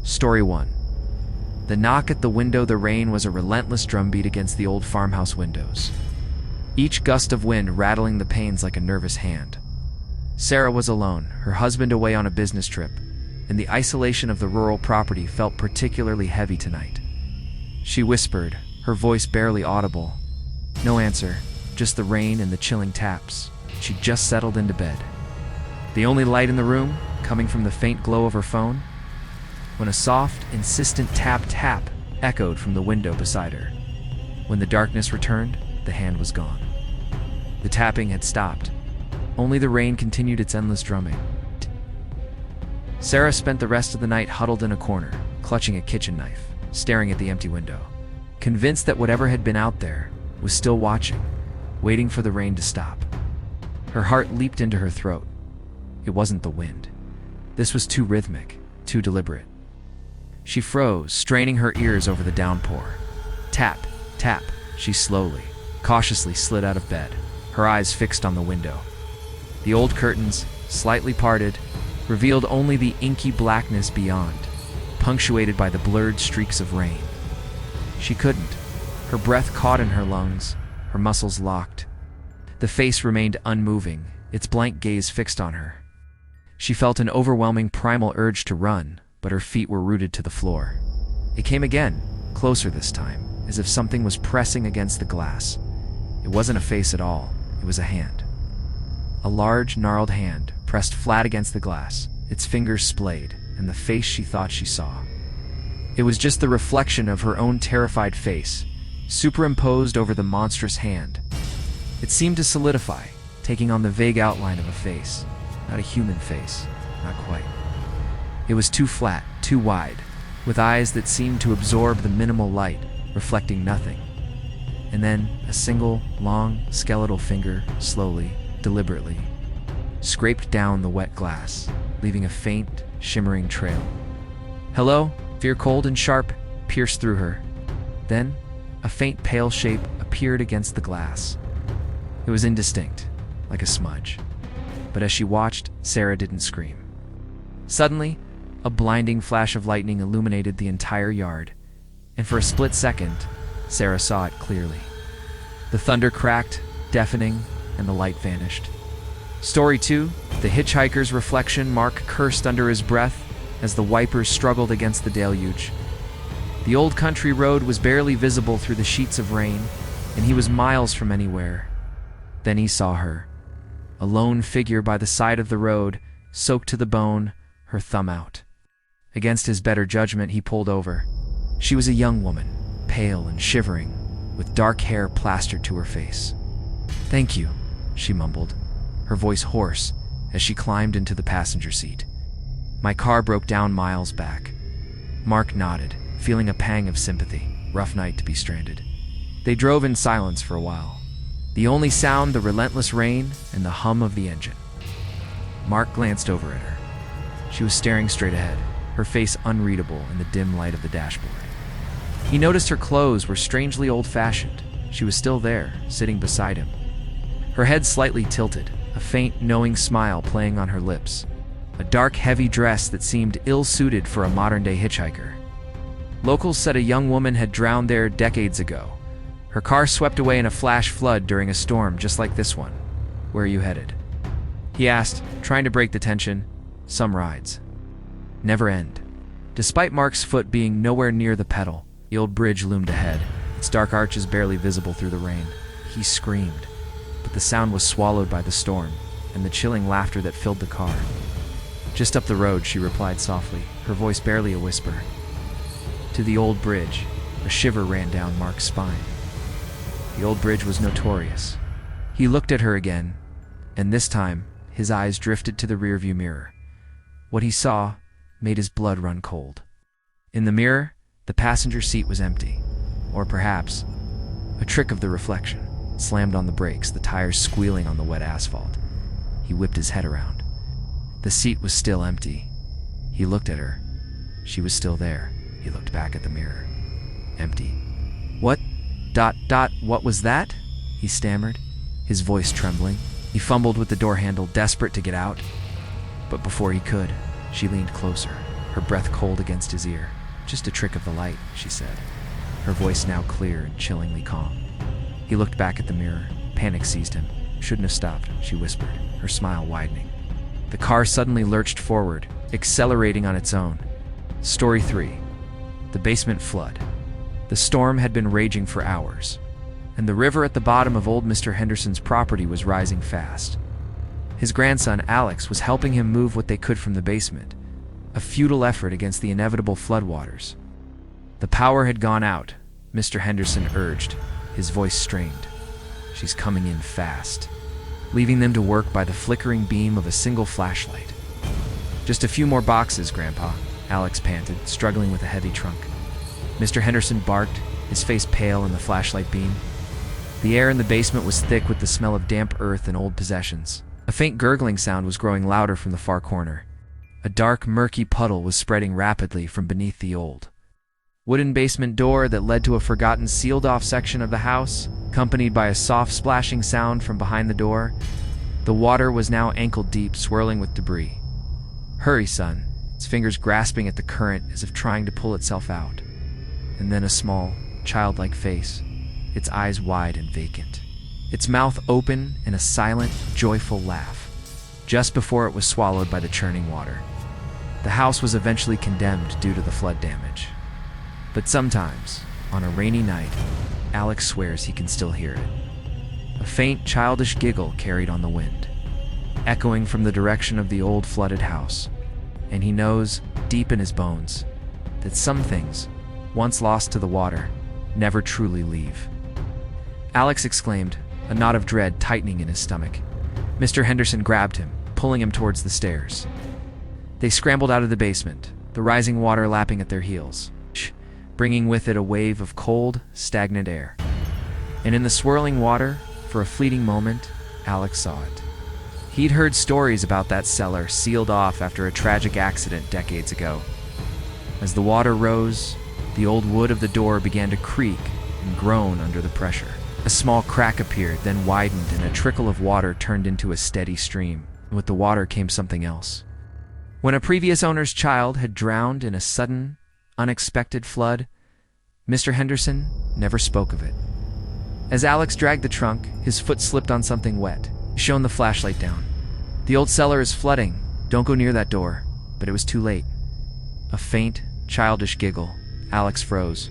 Story 1. The knock at the window. The rain was a relentless drumbeat against the old farmhouse windows, each gust of wind rattling the panes like a nervous hand. Sarah was alone, her husband away on a business trip, and the isolation of the rural property felt particularly heavy tonight. She whispered, her voice barely audible. No answer, just the rain and the chilling taps. She just settled into bed. The only light in the room, coming from the faint glow of her phone, when a soft, insistent tap-tap echoed from the window beside her. When the darkness returned, the hand was gone. The tapping had stopped. Only the rain continued its endless drumming. Sarah spent the rest of the night huddled in a corner, clutching a kitchen knife, staring at the empty window, convinced that whatever had been out there was still watching, waiting for the rain to stop. Her heart leaped into her throat. It wasn't the wind. This was too rhythmic, too deliberate. She froze, straining her ears over the downpour. Tap, tap. She slowly, cautiously slid out of bed, her eyes fixed on the window. The old curtains, slightly parted, revealed only the inky blackness beyond, punctuated by the blurred streaks of rain. She couldn't. Her breath caught in her lungs, her muscles locked. The face remained unmoving, its blank gaze fixed on her. She felt an overwhelming primal urge to run, but her feet were rooted to the floor. It came again, closer this time, as if something was pressing against the glass. It wasn't a face at all, it was a hand. A large, gnarled hand, pressed flat against the glass, its fingers splayed, and the face she thought she saw. It was just the reflection of her own terrified face, superimposed over the monstrous hand. It seemed to solidify, taking on the vague outline of a face. Not a human face, not quite. It was too flat, too wide, with eyes that seemed to absorb the minimal light, reflecting nothing. And then a single, long, skeletal finger, slowly, deliberately, scraped down the wet glass, leaving a faint, shimmering trail. Hello? Fear, cold and sharp, pierced through her. Then, a faint pale shape appeared against the glass. It was indistinct, like a smudge. But as she watched, Sarah didn't scream. Suddenly, a blinding flash of lightning illuminated the entire yard, and for a split second, Sarah saw it clearly. The thunder cracked, deafening, and the light vanished. Story 2, the hitchhiker's reflection. Mark cursed under his breath as the wipers struggled against the deluge. The old country road was barely visible through the sheets of rain, and he was miles from anywhere. Then he saw her, a lone figure by the side of the road, soaked to the bone, her thumb out. Against his better judgment, he pulled over. She was a young woman, pale and shivering, with dark hair plastered to her face. "Thank you," she mumbled, her voice hoarse as she climbed into the passenger seat. "My car broke down miles back." Mark nodded, feeling a pang of sympathy. Rough night to be stranded. They drove in silence for a while. The only sound, the relentless rain and the hum of the engine. Mark glanced over at her. She was staring straight ahead, her face unreadable in the dim light of the dashboard. He noticed her clothes were strangely old-fashioned. She was still there, sitting beside him. Her head slightly tilted, a faint, knowing smile playing on her lips. A dark, heavy dress that seemed ill-suited for a modern-day hitchhiker. Locals said a young woman had drowned there decades ago. Her car swept away in a flash flood during a storm just like this one. "Where are you headed?" he asked, trying to break the tension. "Some rides never end." Despite Mark's foot being nowhere near the pedal, the old bridge loomed ahead, its dark arches barely visible through the rain. He screamed, but the sound was swallowed by the storm and the chilling laughter that filled the car. "Just up the road," she replied softly, her voice barely a whisper. To the old bridge. A shiver ran down Mark's spine. The old bridge was notorious. He looked at her again, and this time, his eyes drifted to the rearview mirror. What he saw made his blood run cold. In the mirror, the passenger seat was empty. Or perhaps, a trick of the reflection. Slammed on the brakes, the tires squealing on the wet asphalt. He whipped his head around. The seat was still empty. He looked at her. She was still there. He looked back at the mirror. Empty. What was that?" he stammered, his voice trembling. He fumbled with the door handle, desperate to get out. But before he could, she leaned closer, her breath cold against his ear. "Just a trick of the light," she said, her voice now clear and chillingly calm. He looked back at the mirror. Panic seized him. "Shouldn't have stopped," she whispered, her smile widening. The car suddenly lurched forward, accelerating on its own. Story 3. The basement flood. The storm had been raging for hours, and the river at the bottom of old Mr. Henderson's property was rising fast. His grandson, Alex, was helping him move what they could from the basement, a futile effort against the inevitable floodwaters. The power had gone out, Mr. Henderson urged, his voice strained. "She's coming in fast," leaving them to work by the flickering beam of a single flashlight. "Just a few more boxes, Grandpa," Alex panted, struggling with a heavy trunk. Mr. Henderson barked, his face pale in the flashlight beam. The air in the basement was thick with the smell of damp earth and old possessions. A faint gurgling sound was growing louder from the far corner. A dark, murky puddle was spreading rapidly from beneath the old wooden basement door that led to a forgotten sealed-off section of the house, accompanied by a soft splashing sound from behind the door. The water was now ankle-deep, swirling with debris. "Hurry, son," its fingers grasping at the current as if trying to pull itself out. And then a small, childlike face, its eyes wide and vacant, its mouth open in a silent, joyful laugh, just before it was swallowed by the churning water. The house was eventually condemned due to the flood damage. But sometimes, on a rainy night, Alex swears he can still hear it. A faint, childish giggle carried on the wind, echoing from the direction of the old flooded house. And he knows, deep in his bones, that some things, once lost to the water, never truly leave. Alex exclaimed, a knot of dread tightening in his stomach. Mr. Henderson grabbed him, pulling him towards the stairs. They scrambled out of the basement, the rising water lapping at their heels, bringing with it a wave of cold, stagnant air. And in the swirling water, for a fleeting moment, Alex saw it. He'd heard stories about that cellar sealed off after a tragic accident decades ago. As the water rose, the old wood of the door began to creak and groan under the pressure. A small crack appeared, then widened, and a trickle of water turned into a steady stream. With the water came something else. When a previous owner's child had drowned in a sudden, unexpected flood, Mr. Henderson never spoke of it. As Alex dragged the trunk, his foot slipped on something wet. He shone the flashlight down. "The old cellar is flooding. Don't go near that door." But it was too late. A faint, childish giggle. Alex froze.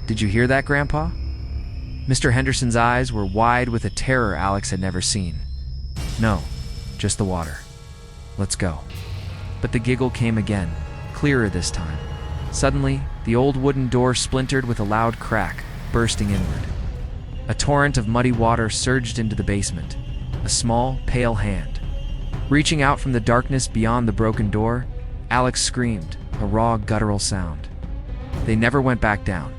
"Did you hear that, Grandpa?" Mr. Henderson's eyes were wide with a terror Alex had never seen. "No, just the water. Let's go." But the giggle came again, clearer this time. Suddenly, the old wooden door splintered with a loud crack, bursting inward. A torrent of muddy water surged into the basement. A small, pale hand. Reaching out from the darkness beyond the broken door, Alex screamed, a raw, guttural sound. They never went back down.